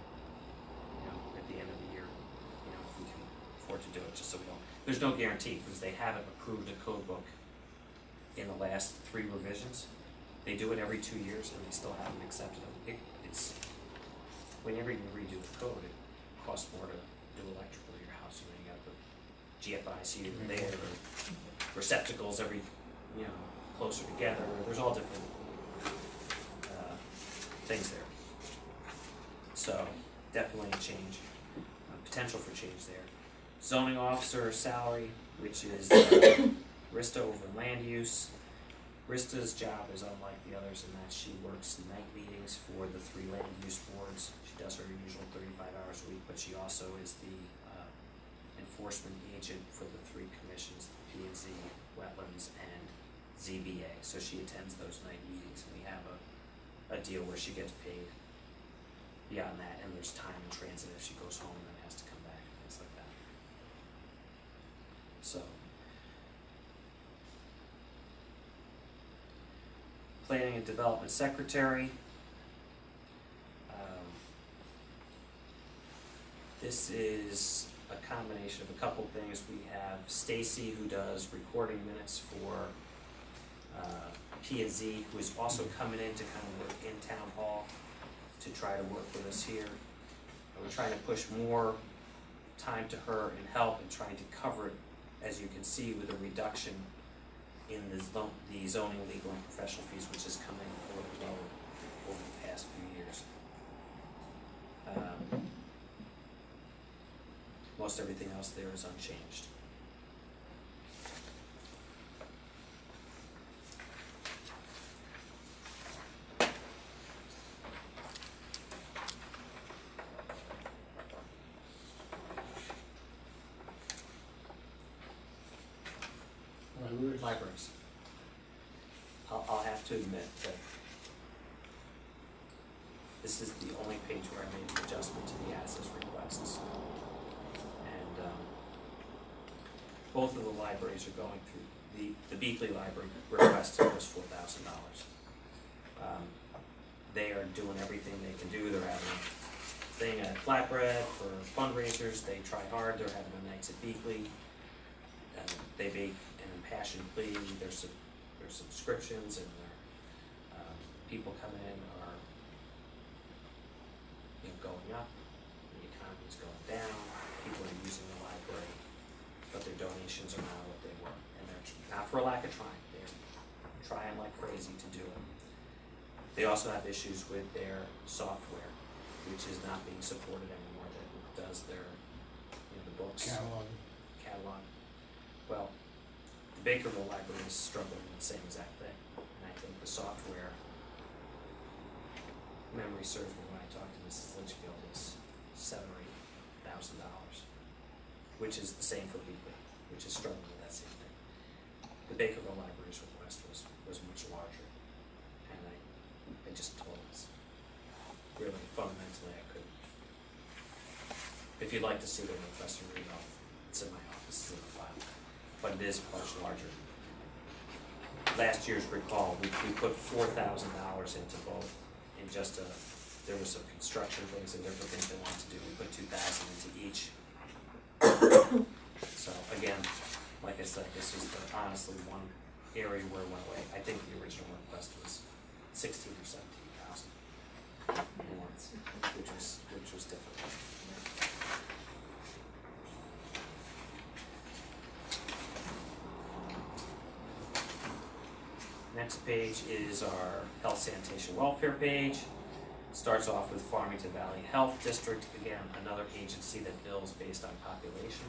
You know, at the end of the year, you know, if we can afford to do it, just so we don't. There's no guarantee because they haven't approved a code book in the last 3 revisions. They do it every 2 years and they still haven't accepted them. It's whenever you redo the code, it costs more to do electrical to your house. You know, you got the GFIs here and there, or receptacles every, you know, closer together. There's all different things there. So definitely a change, potential for change there. Zoning officer salary, which is Rista over land use. Rista's job is unlike the others in that she works night meetings for the 3 land use boards. She does her usual 35 hours a week, but she also is the enforcement agent for the 3 commissions, P&Z, Wetlands, and ZBA. So she attends those night meetings, and we have a deal where she gets paid beyond that, and there's time in transit if she goes home and then has to come back, things like that. So Planning and Development Secretary. This is a combination of a couple things. We have Stacy, who does recording minutes for P&Z, who is also coming in to kind of work in Town Hall to try to work with us here. We're trying to push more time to her and help and trying to cover it, as you can see, with a reduction in the zoning, legal, and professional fees, which is coming a little lower over the past few years. Most everything else there is unchanged. Libraries. I'll have to admit that this is the only page where I made an adjustment to the as-is requests. And both of the libraries are going through, the Beakley Library request was $4,000. They are doing everything they can do. They're having a thing at Flatbread for fundraisers. They try hard. They're having a nights at Beakley. They make an impassioned plea. There's subscriptions, and people coming in are, you know, going up. The economy's going down. People are using the library, but their donations are not what they were, and they're not for a lack of trying. They're trying like crazy to do it. They also have issues with their software, which is not being supported anymore. That does their, you know, the books catalog. Well, the Bakerville Library is struggling with the same exact thing, and I think the software, memory serves me when I talked to Mrs. Litchfield, is $7,000 or $8,000, which is the same for Beakley, which is struggling with that same thing. the Bakerville Library's request was much larger, and I just told us, really fundamentally, I couldn't. If you'd like to see the request from Rudolph, it's in my office, it's in the file, but it is much larger. Last year's recall, we put $4,000 into both, in just there was some construction things and different things they wanted to do, we put $2,000 into each. So again, like I said, this was honestly one area where it went away. I think the original request was 16 or 17,000 more, which was difficult. Next page is our health, sanitation, welfare page. Starts off with Farmington Valley Health District, again, another agency that bills based on population.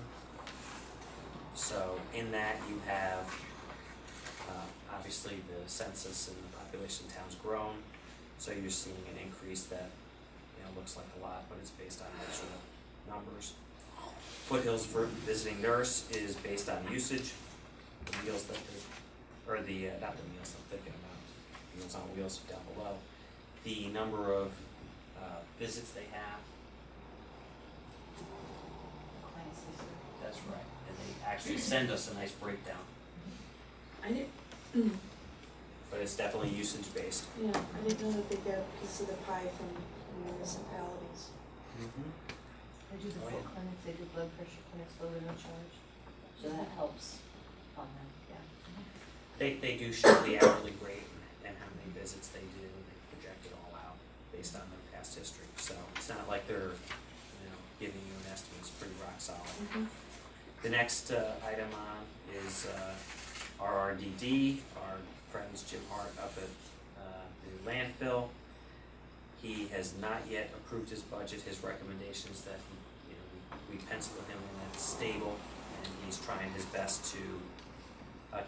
So in that you have, obviously the census and the population of the town's grown, so you're seeing an increase that, looks like a lot, but it's based on actual numbers. Foothills Visiting Nurse is based on usage, the meals that not the meals I'm thinking about, Meals on Wheels down below. The number of visits they have. That's right, and they actually send us a nice breakdown, I didn't, but it's definitely usage based. yeah, I didn't know that they get a piece of the pie from municipalities. Mm-hmm. They do the Oh, foot yeah. clinics, they do blood pressure clinics, but with no charge, so that helps on them, yeah. They do show the hourly rate and how many visits they do, and they project it all out based on their past history, so it's not like they're, giving you an estimate, it's pretty rock solid. Mm-hmm. The next item on is RRDD, our friends Jim Hart up at the landfill. He has not yet approved his budget. His recommendation is that we pencil him in at stable, and he's trying his best to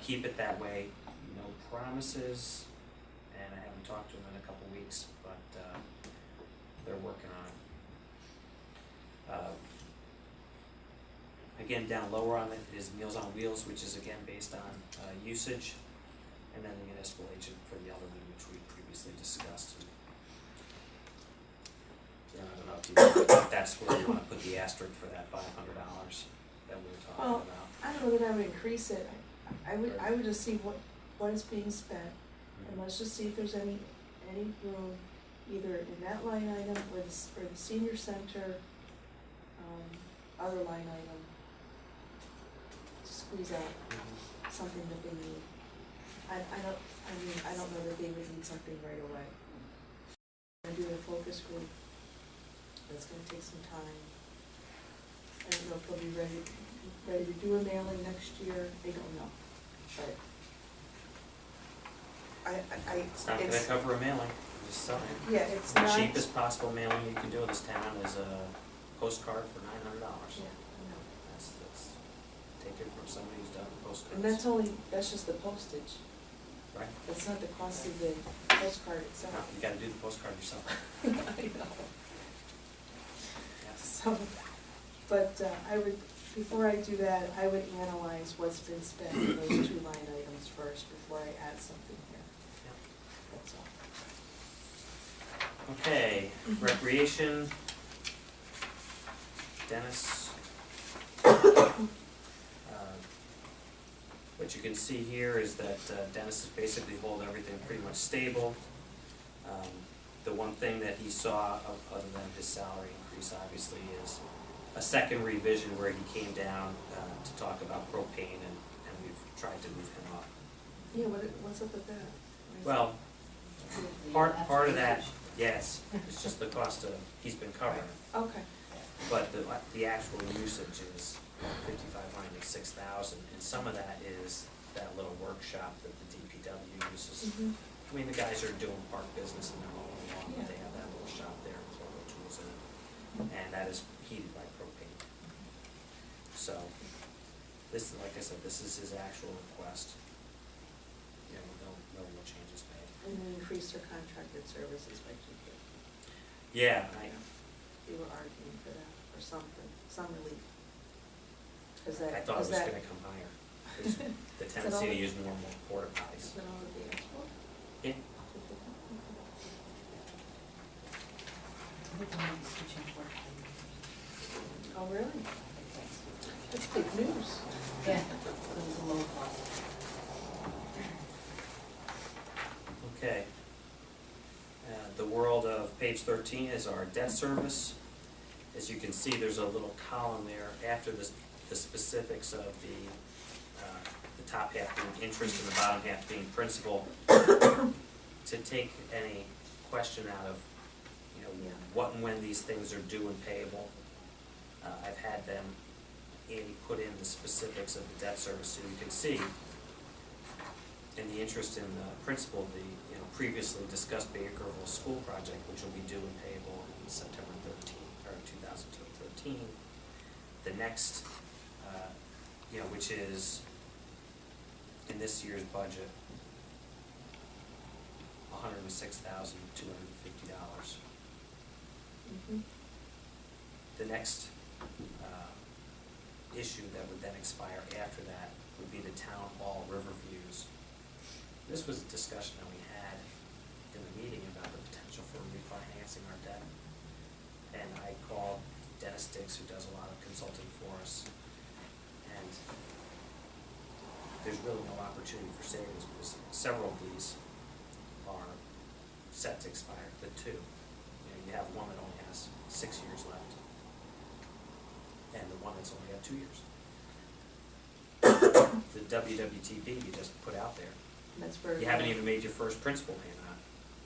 keep it that way. No promises, and I haven't talked to him in a couple weeks, but they're working on it. Again, down lower on it is Meals on Wheels, which is again based on usage, and then the municipal agent for the elderly, which we previously discussed. I don't know if that's where you want to put the asterisk for that $500 that we were talking Well, about. I don't know that I would increase it, I would just see what is being spent, and let's just see if there's any room, either in that line item or the senior center, other line item, to squeeze out Mhm. something that they need. I don't know that they would need something right away. I'm doing a focus group, that's gonna take some time. I don't know if they'll be ready to do a mailing next year, I don't know, but It's not gonna cover a mailing, I'm just telling you. yeah, it's The not. cheapest possible mailing you can do in this town is a postcard for $900. Yeah, I know. That's take it from somebody who's done postcards. And that's just the postage, Right? that's not the cost of the postcard No, itself. you gotta do the postcard yourself. I know. Yes. So, but before I do that, I would analyze what's been spent in those two line items first before I add something here, that's all. Okay, recreation. Dennis. What you can see here is that Dennis is basically holding everything pretty much stable. The one thing that he saw, other than his salary increase, obviously, is a second revision where he came down to talk about propane, and we've tried to move him up. Yeah, what's up with that? Why is Well, The part of that, actual yes, it's just the cost of, he's been covering it. that? Okay, But the actual usage is 5,500 to 6,000, and some of that is that little workshop that the DPW uses. mhm, I mean, the guys are doing park business and they're mowing the lawn, but Yeah. they have that little shop there with all the tools in it, and that is heated by propane. So, this, like I said, this is his actual request. No real changes made. and then increase their contracted services by $250. Yeah, We were arguing for that, or something, some relief. Cause that, I thought it was cause that, gonna come higher. There's the tendency to use more and more porta potties. Is that all that they asked for? Yeah. Oh, really? That's big news. Yeah, it was a low cost. Okay. The world of page 13 is our debt service. As you can see, there's a little column there after the specifics of the top half being interest and the bottom half being principal. To take any question out of, you know, what and when these things are due and payable. I've had them, Andy, put in the specifics of the debt service so you can see. And the interest in principal, the previously discussed Bakerville School project, which will be due and payable in September 2013. The next, which is in this year's budget, $106,250. Mhm. The next issue that would then expire after that would be the town hall river views. This was a discussion that we had in the meeting about the potential for refinancing our debt. And I called Dennis Dix, who does a lot of consulting for us, and there's really no opportunity for savings because several of these are set to expire, the two. You have one that only has 6 years left, and the one that's only got 2 years. The WWTB you just put out there, And that's very. you haven't even made your first principal payment on it.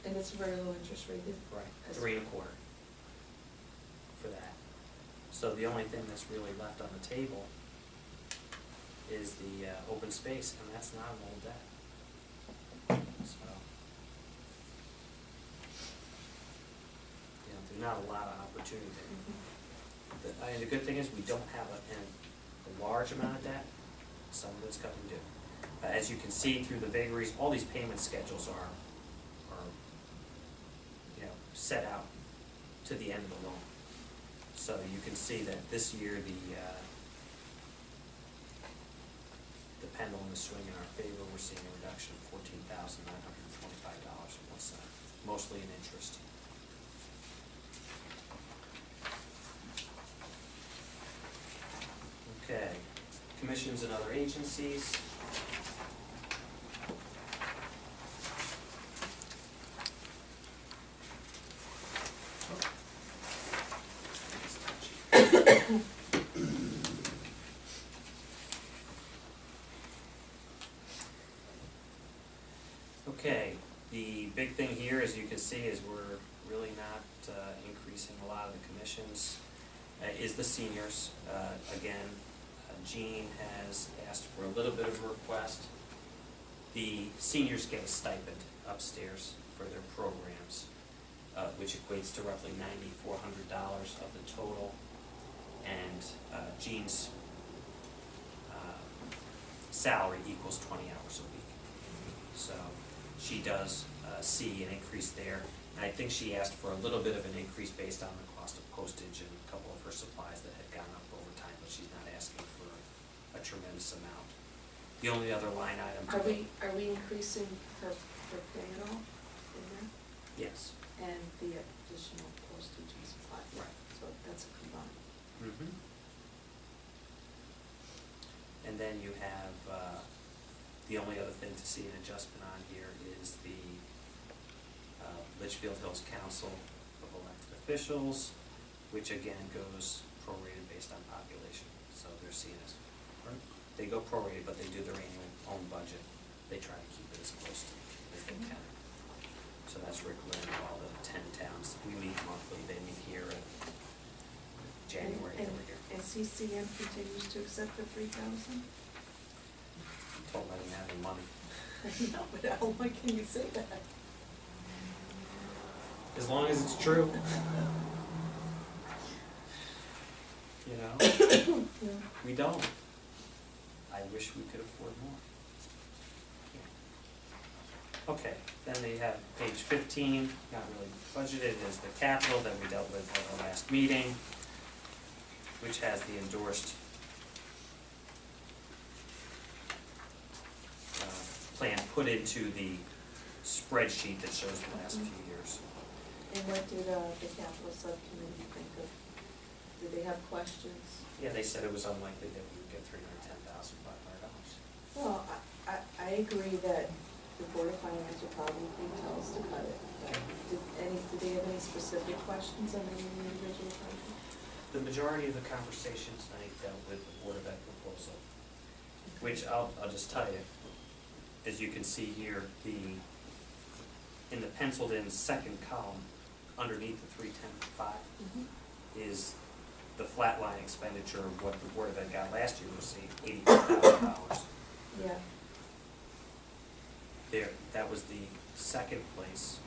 And it's very low interest rate. Right. That's- 3 1/4 for that. So the only thing that's really left on the table is the open space, and that's not an old debt. So, there's not a lot of opportunity there. Mhm. The good thing is we don't have a large amount of debt. Some of it's coming due. As you can see through the vagaries, all these payment schedules are set out to the end of the loan. So you can see that this year the pendulum is swinging in our favor. We're seeing a reduction of $14,925.01, mostly in interest. Okay, commissions and other agencies. Okay, the big thing here, as you can see, is we're really not increasing a lot of the commissions, is the seniors. Again, Jean has asked for a little bit of a request. The seniors get a stipend upstairs for their programs, which equates to roughly $9,400 of the total. And Jean's salary equals 20 hours a week. So she does see an increase there. And I think she asked for a little bit of an increase based on the cost of postage and a couple of her supplies that had gone up over time, but she's not asking for a tremendous amount. The only other line item. Are we increasing her pay at all in there? Yes. And the additional postage and supply? Right. So that's a combined. Mm-hmm. And then you have, the only other thing to see an adjustment on here is the Litchfield Hills Council of Elected Officials, which again goes prorated based on population. So they're seen as, they go prorated, but they do their annual own budget. They try to keep it as close to as they can. So that's Rick Lynn and all the 10 towns. We meet monthly, they meet here in January over here. And CCM continues to accept the 3,000? Told them I didn't have any money. No, but how long can you say that? As long as it's true. You know, Yeah. we don't. I wish we could afford more. Okay, then they have page 15, not really budgeted, is the capital that we dealt with at our last meeting, which has the endorsed put into the spreadsheet that shows the last few years. And what did, the capital subcommittee think of, did they have questions? Yeah, they said it was unlikely that we would get $310,500. Well, I agree that the Board of Finance would probably tell us to cut it. Did they have any specific questions on any individual project? The majority of the conversation tonight dealt with the Board of Ed proposal, which I'll just tell you, as you can see here, in the penciled in second column, underneath the 310.5 is the flat line expenditure of what the Board of Ed got last year, was $84,000. Yeah, There, that was the second place,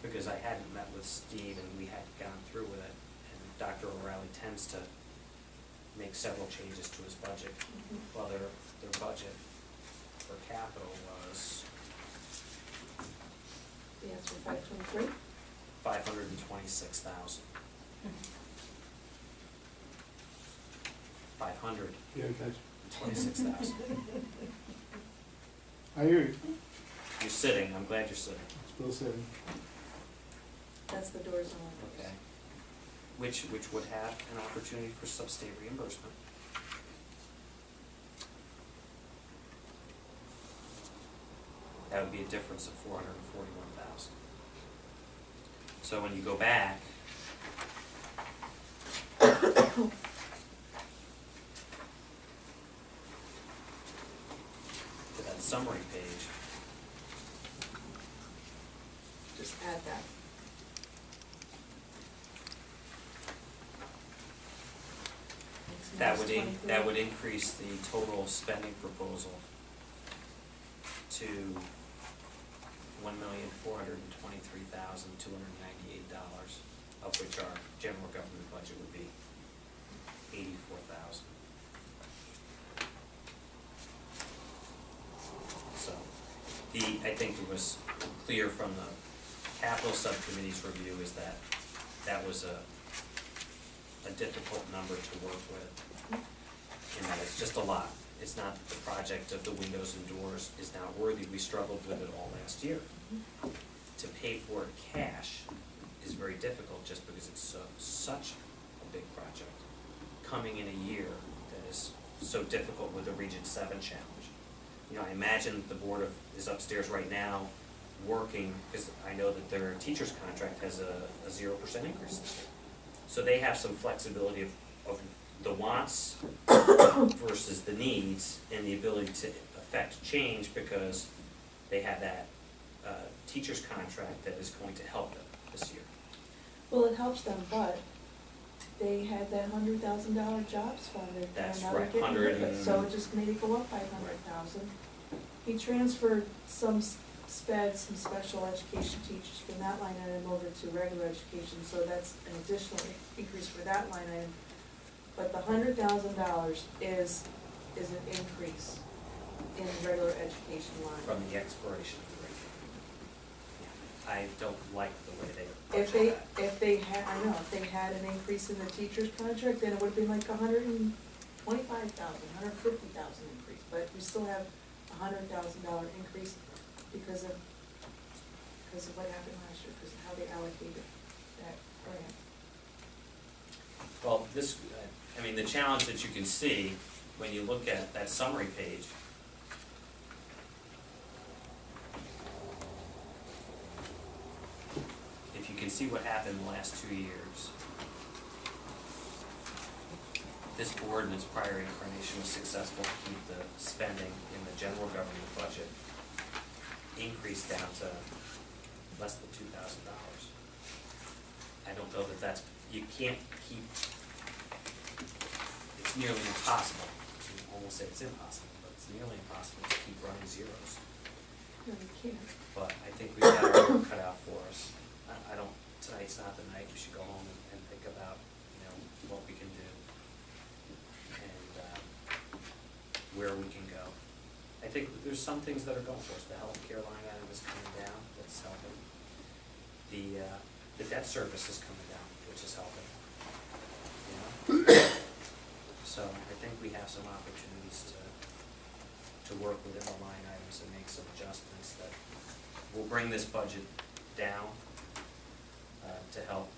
because I hadn't met with Steve and we hadn't gone through with it. And Dr. O'Reilly tends to make several changes to his budget. Well, their budget for capital was the answer 523? $526,000. 500. Yeah, that's, 26,000. I hear you, You're sitting, I'm glad you're sitting, still sitting. That's the doors and windows. okay? Which would have an opportunity for sub-state reimbursement. That would be a difference of $441,000. So when you go back, to that summary page, Just add that. that would increase the total spending proposal to $1,423,298, of which our general government budget would be $84,000. So, I think it was clear from the capital subcommittee's review is that that was a difficult number to work with, in that it's just a lot. It's not the project of the windows and doors is not worthy. We struggled with it all last year. To pay for it cash is very difficult, just because it's such a big project, coming in a year that is so difficult with the Region 7 challenge. You know, I imagine the board is upstairs right now working, because I know that their teacher's contract has a 0% increase this year. So they have some flexibility of the wants versus the needs, and the ability to affect change, because they have that teacher's contract that is going to help them this year. Well, it helps them, but they had that $100,000 jobs fund, and That's now they're right, getting rid of 100 it, so it just made it go up by 100,000. He transferred some sped, some special education teachers from that line item over to regular education, so that's an additional increase for that line item. But the $100,000 is an increase in regular education line. From the expiration of the rate. Yeah, I don't like the way they If budget that. if they had, I know, if they had an increase in the teacher's contract, then it would've been like $125,000, $150,000 increase, but we still have $100,000 increase because of what happened last year, because of how they allocated that grant. Well, this, I mean, the challenge that you can see when you look at that summary page, if you can see what happened the last 2 years, this board in its prior incarnation was successful to keep the spending in the general government budget increased down to less than $2,000. I don't know that that's, you can't keep, it's nearly impossible, I won't say it's impossible, but it's nearly impossible to keep running zeros. No, you can't. But I think we've got our work cut out for us. I don't, tonight's not the night, we should go home and think about, you know, what we can do and where we can go. I think there's some things that are going for us. The healthcare line item is coming down, that's helping. The debt service is coming down, which is helping. You know? So I think we have some opportunities to work within the line items and make some we'll bring this budget down, to help,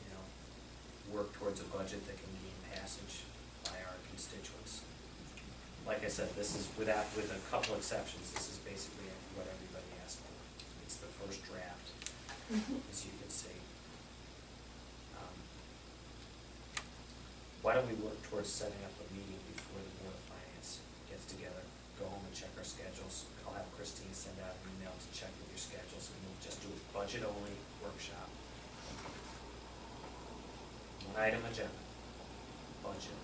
you know, work towards a budget that can gain passage by our constituents. Like I said, this is with a couple exceptions, this is basically what everybody asked for. It's the first draft, as you can see. Why don't we work towards setting up a meeting before the Board of Finance gets together, go home and check our schedules. I'll have Christine send out an email to check with your schedules, and we'll just do a budget-only workshop. One item agenda, budget.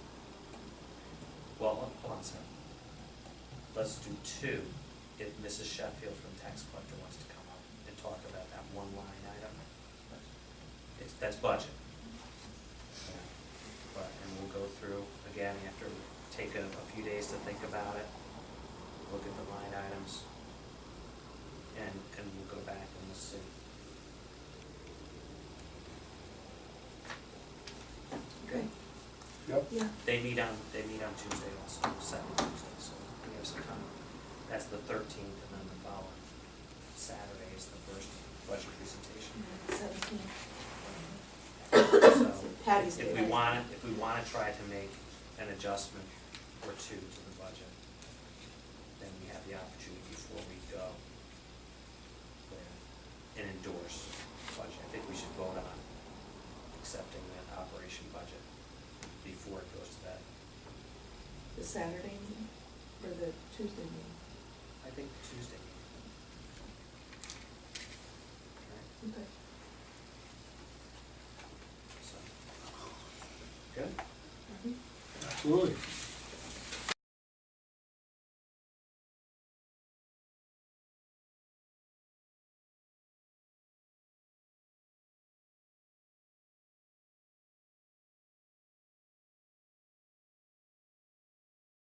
Well, hold on a second. Let's do two, if Mrs. Sheffield from tax collector wants to come up and talk about that one line item. That's budget. But, and we'll go through, again, after, take a few days to think about it, look at the line items, and we'll go back and we'll see. Okay. Yep. Yeah, They meet on Tuesday also, second Tuesday, so we have some time. That's the 13th, and then the following Saturday is the first budget presentation. 17. So, Patty's if Day, we right? wanna try to make an adjustment or two to the budget, then we have the opportunity before we go and endorse budget. I think we should vote on accepting that operation budget before it goes to that. The Saturday meeting, or the Tuesday meeting? I think Tuesday. Right, Okay. so. Good? Absolutely.